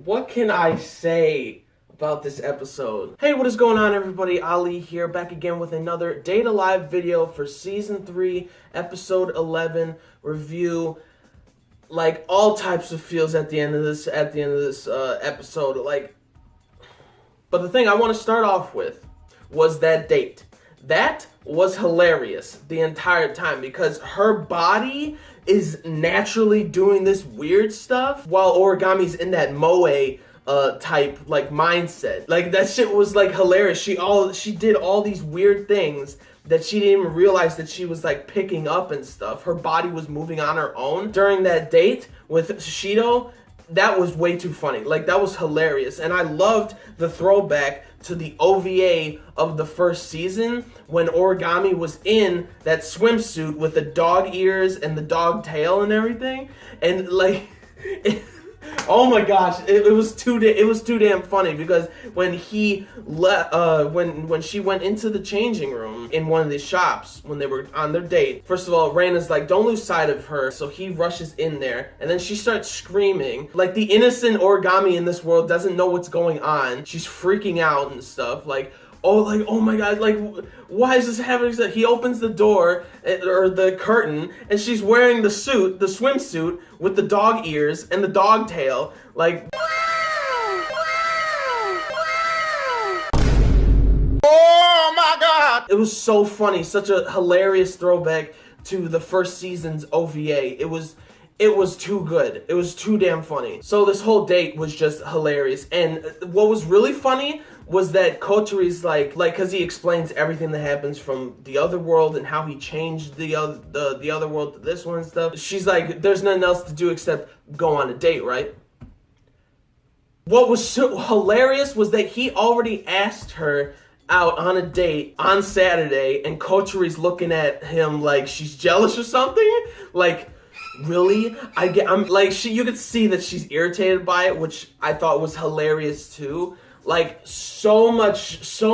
What can I say about this episode? Hey, what is going on, everybody? Ali here, back again with another Date Alive video for Season 3, Episode 11 review. Like, all types of feels at the end of this episode. But the thing I want to start off with was that date. That was hilarious the entire time because her body is naturally doing this weird stuff while Origami's in that moe type like mindset. Like, that shit was like hilarious. She did all these weird things that she didn't even realize that she was like picking up and stuff. Her body was moving on her own during that date with Shido. That was way too funny. Like, that was hilarious. And I loved the throwback to the OVA of the first season when Origami was in that swimsuit with the dog ears and the dog tail and everything. And like, oh my gosh, it was too damn funny because when when she went into the changing room in one of the shops when they were on their date, first of all, Reina's like, don't lose sight of her, so he rushes in there and then she starts screaming. Like, the innocent Origami in this world doesn't know what's going on. She's freaking out and stuff, like, oh my god, like, why is this happening? He opens the door, or the curtain, and she's wearing the suit, the swimsuit, with the dog ears and the dog tail, like, oh my god! It was so funny, such a hilarious throwback to the first season's OVA. It was too good. It was too damn funny. So this whole date was just hilarious. And what was really funny was that Kotori's like, cause he explains everything that happens from the other world and how he changed the other world to this one and stuff. She's like, there's nothing else to do except go on a date, right? What was so hilarious was that he already asked her out on a date on Saturday, and Kotori's looking at him like she's jealous or something. Like, really? I'm like, you could see that she's irritated by it, which I thought was hilarious too. Like, so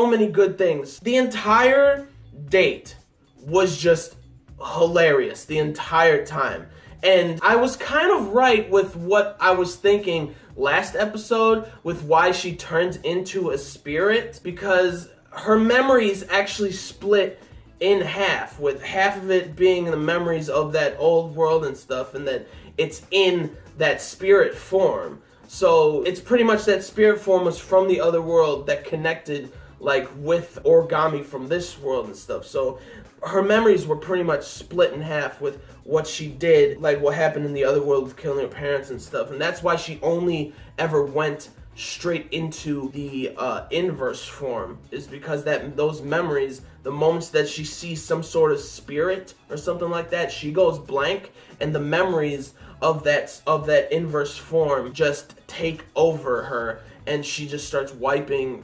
many good things. The entire date was just hilarious the entire time. And I was kind of right with what I was thinking last episode with why she turns into a spirit, because her memories actually split in half, with half of it being the memories of that old world and stuff, and that it's in that spirit form. So it's pretty much that spirit form was from the other world that connected like with Origami from this world and stuff. So her memories were pretty much split in half with what she did, like what happened in the other world with killing her parents and stuff. And that's why she only ever went straight into the inverse form, is because those memories, the moments that she sees some sort of spirit or something like that, she goes blank, and the memories of that inverse form just take over her, and she just starts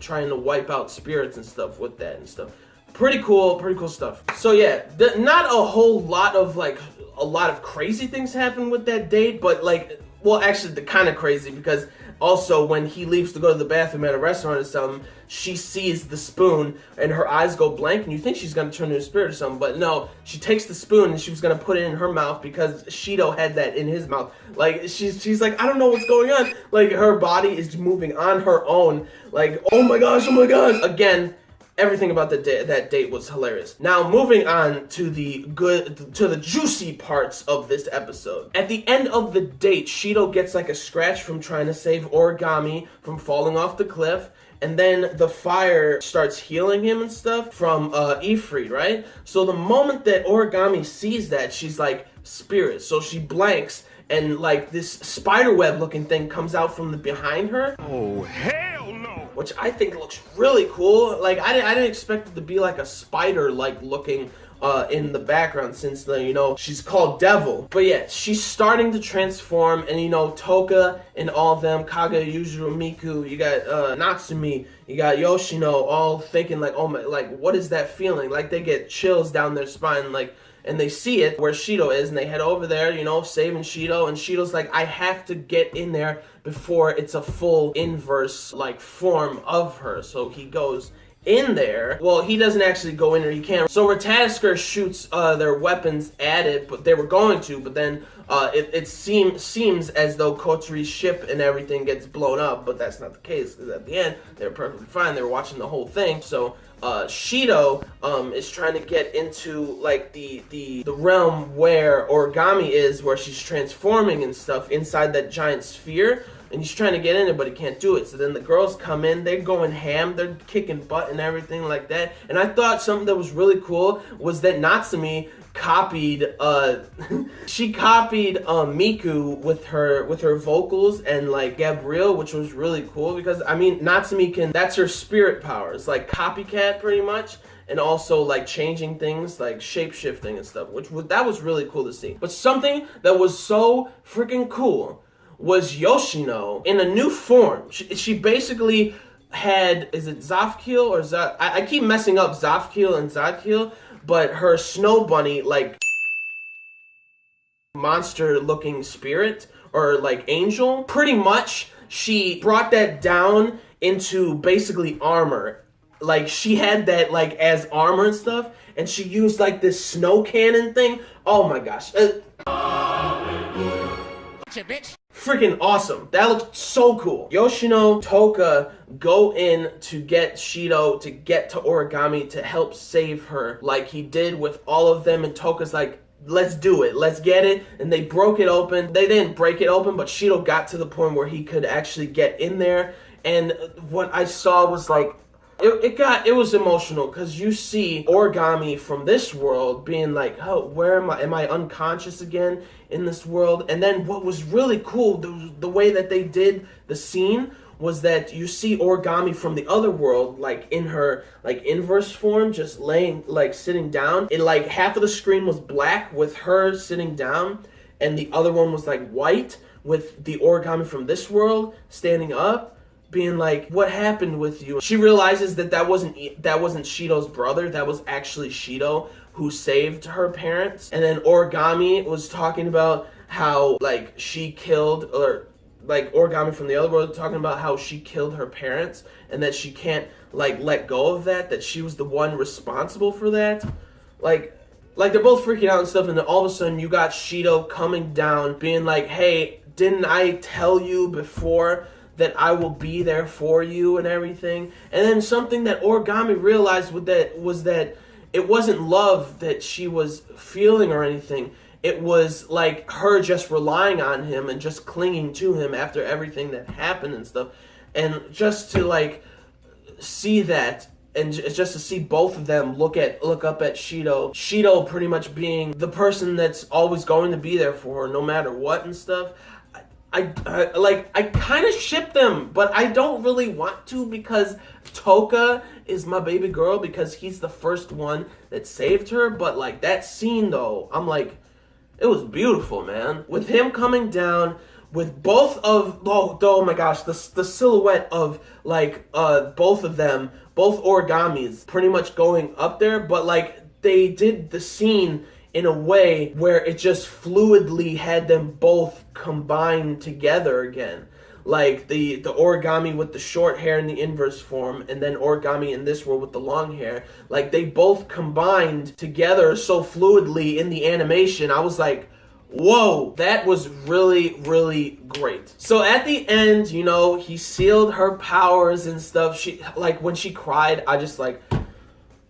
trying to wipe out spirits and stuff with that and stuff. Pretty cool stuff. So yeah, not a whole lot of crazy things happen with that date, but like, well, actually, the kind of crazy, because also when he leaves to go to the bathroom at a restaurant or something, she sees the spoon and her eyes go blank, and you think she's gonna turn into a spirit or something, but no, she takes the spoon and she was gonna put it in her mouth because Shido had that in his mouth. Like, she's like, I don't know what's going on. Like, her body is moving on her own. Like, oh my gosh. Again, everything about that date was hilarious. Now, moving on to the juicy parts of this episode. At the end of the date, Shido gets like a scratch from trying to save Origami from falling off the cliff, and then the fire starts healing him and stuff from Ifrit, right? So the moment that Origami sees that, she's like, spirit. So she blanks, and like this spiderweb looking thing comes out from behind her. Oh, hell no! Which I think looks really cool. Like, I didn't expect it to be like a spider like looking in the background, since she's called Devil. But yeah, she's starting to transform, and Toka and all of them, Kaga, Yuzuru, Miku, you got Natsumi, you got Yoshino, all thinking like, oh my, like, what is that feeling? Like, they get chills down their spine, like, and they see it where Shido is, and they head over there, saving Shido, and Shido's like, I have to get in there before it's a full inverse like form of her. So he goes in there. Well, he doesn't actually go in there, he can't. So Ratatoskr shoots their weapons at it, but they were going to, but then it seems as though Kotori's ship and everything gets blown up, but that's not the case, because at the end, they were perfectly fine. They were watching the whole thing. So Shido is trying to get into like the realm where Origami is, where she's transforming and stuff inside that giant sphere, and he's trying to get in it, but he can't do it. So then the girls come in, they're going ham, they're kicking butt and everything like that. And I thought something that was really cool was that Natsumi copied she copied Miku with her vocals and like Gabrielle, which was really cool because I mean Natsumi that's her spirit powers, like copycat pretty much, and also like changing things, like shape-shifting and stuff, that was really cool to see. But something that was so freaking cool was Yoshino in a new form. She basically had, is it Zafkiel or I keep messing up Zafkiel and Zadkiel, but her snow bunny, like, monster-looking spirit, or, like, angel, pretty much, she brought that down into basically armor. Like, she had that, like, as armor and stuff, and she used, like, this snow cannon thing. Oh my gosh. Freaking awesome. That looked so cool. Yoshino, Toka go in to get Shido, to get to Origami, to help save her like he did with all of them, and Toka's like, let's do it, let's get it. And they broke it open. They didn't break it open, but Shido got to the point where he could actually get in there. And what I saw was like, it was emotional, because you see Origami from this world being like, oh, where am I unconscious again in this world? And then what was really cool, the way that they did the scene, was that you see Origami from the other world, like in her like inverse form, just laying, like sitting down. And like half of the screen was black with her sitting down, and the other one was like white with the Origami from this world standing up, being like, what happened with you? She realizes that wasn't Shido's brother, that was actually Shido who saved her parents. And then Origami was talking about how like she killed, or like Origami from the other world talking about how she killed her parents, and that she can't like let go of that she was the one responsible for that. Like they're both freaking out and stuff, and then all of a sudden you got Shido coming down being like, hey, didn't I tell you before that I will be there for you and everything? And then something that Origami realized was that it wasn't love that she was feeling or anything. It was like her just relying on him and just clinging to him after everything that happened and stuff. And just to like see that, and just to see both of them look up at Shido pretty much being the person that's always going to be there for her no matter what and stuff. I kind of ship them, but I don't really want to, because Toka is my baby girl, because he's the first one that saved her. But like that scene though, I'm like, it was beautiful, man. With him coming down, with both of, oh my gosh, the silhouette of like both of them, both Origamis pretty much going up there, but like they did the scene in a way where it just fluidly had them both combined together again. Like the Origami with the short hair in the inverse form, and then Origami in this world with the long hair. Like they both combined together so fluidly in the animation. I was like, whoa, that was really, really great. So at the end, you know, he sealed her powers and stuff. She, like when she cried, I was like,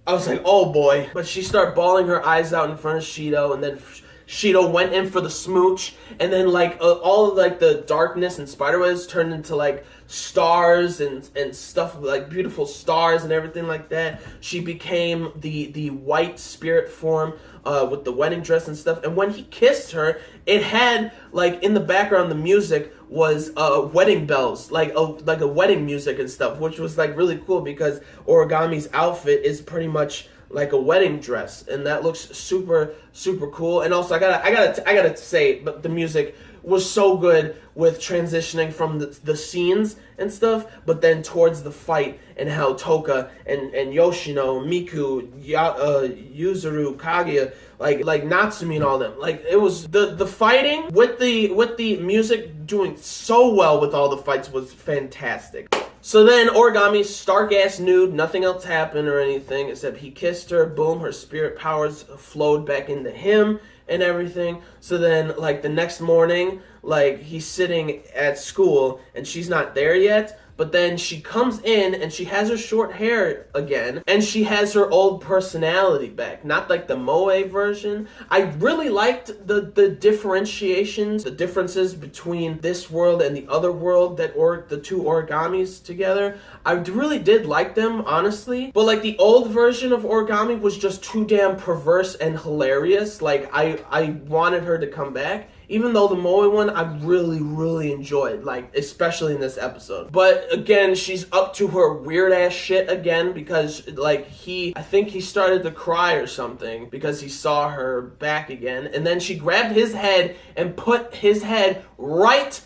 oh boy. But she started bawling her eyes out in front of Shido, and then Shido went in for the smooch, and then like all of like the darkness and spiderwebs turned into like stars and stuff, like beautiful stars and everything like that. She became the white spirit form with the wedding dress and stuff. And when he kissed her, it had like in the background the music was wedding bells, like a wedding music and stuff, which was like really cool, because Origami's outfit is pretty much like a wedding dress, and that looks super, super cool. And also I gotta say, but the music was so good with transitioning from the scenes and stuff, but then towards the fight, and how Toka and Yoshino, Miku, Yuzuru, Kaguya, like Natsumi and all them, like it was the fighting with the music doing so well with all the fights was fantastic. So then Origami's stark-ass nude, nothing else happened or anything, except he kissed her, boom, her spirit powers flowed back into him and everything. So then, like, the next morning, like, he's sitting at school and she's not there yet. But then she comes in and she has her short hair again, and she has her old personality back, not like the moe version. I really liked the differentiations, the differences between this world and the other world that the two Origamis together. I really did like them, honestly. But like the old version of Origami was just too damn perverse and hilarious. Like I wanted her to come back. Even though the moe one I really, really enjoyed, like, especially in this episode. But again, she's up to her weird ass shit again because, like, I think he started to cry or something because he saw her back again. And then she grabbed his head and put his head right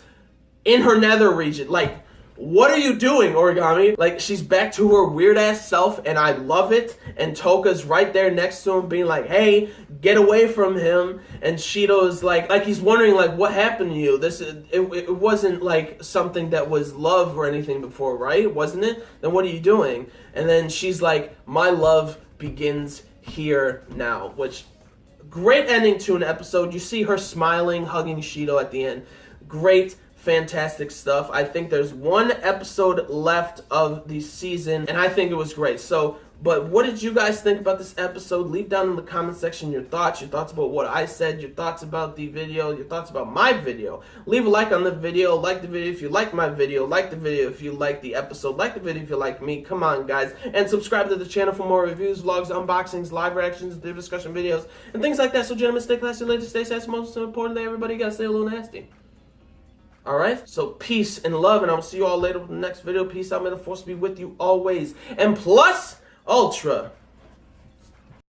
in her nether region. Like, what are you doing, Origami? Like, she's back to her weird ass self, and I love it. And Toka's right there next to him, being like, "Hey, get away from him." And Shido's like he's wondering, like, what happened to you? It wasn't like something that was love or anything before, right? Wasn't it? Then what are you doing? And then she's like, "My love begins here now," which great ending to an episode. You see her smiling, hugging Shido at the end. Great. Fantastic stuff. I think there's one episode left of the season, and I think it was great. So, but what did you guys think about this episode? Leave down in the comment section your thoughts about what I said, your thoughts about the video, your thoughts about my video. Leave a like on the video, like the video if you like my video, like the video if you like the episode, like the video if you like me. Come on, guys. And subscribe to the channel for more reviews, vlogs, unboxings, live reactions, discussion videos, and things like that. So, gentlemen, stay classy, ladies, stay sassy. Most importantly, everybody gotta stay a little nasty. Alright, so peace and love, and I'll see you all later with the next video. Peace out, may the force be with you always. And plus, ultra.